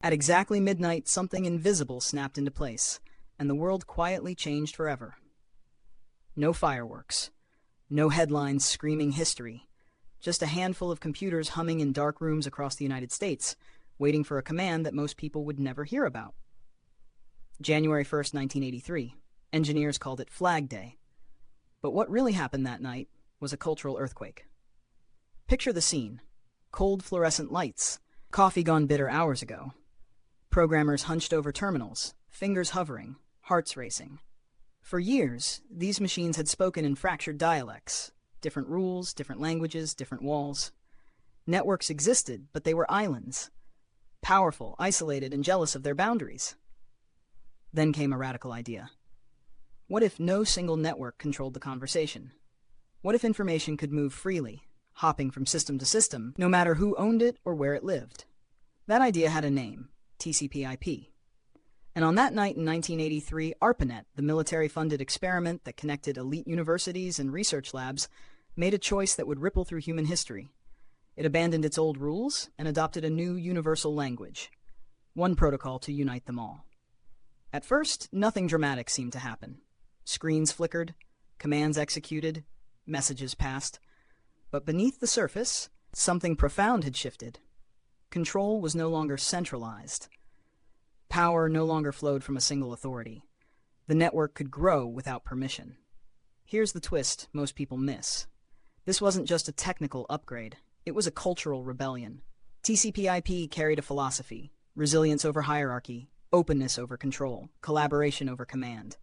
At exactly midnight, something invisible snapped into place, and the world quietly changed forever. No fireworks, no headlines screaming history, just a handful of computers humming in dark rooms across the United States, waiting for a command that most people would never hear about. January 1st, 1983. Engineers called it Flag Day. But what really happened that night was a cultural earthquake. Picture the scene. Cold fluorescent lights, coffee gone bitter hours ago. Programmers hunched over terminals, fingers hovering, hearts racing. For years, these machines had spoken in fractured dialects, different rules, different languages, different walls. Networks existed, but they were islands, powerful, isolated, and jealous of their boundaries. Then came a radical idea. What if no single network controlled the conversation? What if information could move freely, hopping from system to system, no matter who owned it or where it lived? That idea had a name, TCP/IP. And on that night in 1983, ARPANET, the military-funded experiment that connected elite universities and research labs, made a choice that would ripple through human history. It abandoned its old rules and adopted a new universal language, one protocol to unite them all. At first, nothing dramatic seemed to happen. Screens flickered, commands executed, messages passed. But beneath the surface, something profound had shifted. Control was no longer centralized. Power no longer flowed from a single authority. The network could grow without permission. Here's the twist most people miss. This wasn't just a technical upgrade. It was a cultural rebellion. TCP/IP carried a philosophy: resilience over hierarchy, openness over control, collaboration over command.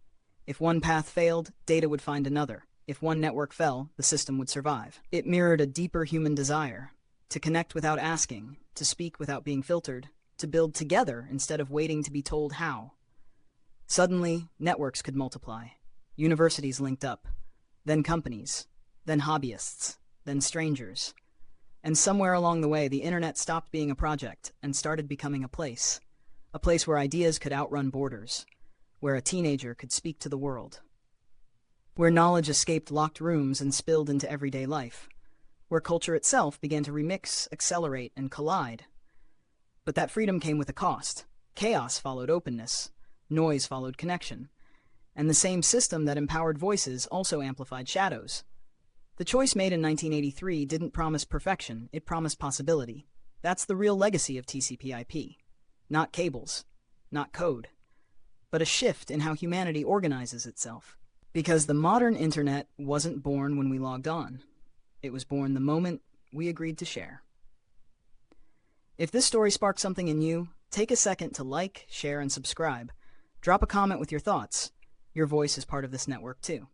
If one path failed, data would find another. If one network fell, the system would survive. It mirrored a deeper human desire: to connect without asking, to speak without being filtered, to build together instead of waiting to be told how. Suddenly, networks could multiply. Universities linked up, then companies, then hobbyists, then strangers. And somewhere along the way, the internet stopped being a project and started becoming a place where ideas could outrun borders, where a teenager could speak to the world, where knowledge escaped locked rooms and spilled into everyday life, where culture itself began to remix, accelerate, and collide. But that freedom came with a cost. Chaos followed openness, noise followed connection, and the same system that empowered voices also amplified shadows. The choice made in 1983 didn't promise perfection, it promised possibility. That's the real legacy of TCP/IP. Not cables, not code, but a shift in how humanity organizes itself. Because the modern internet wasn't born when we logged on. It was born the moment we agreed to share. If this story sparked something in you, take a second to like, share, and subscribe. Drop a comment with your thoughts. Your voice is part of this network too.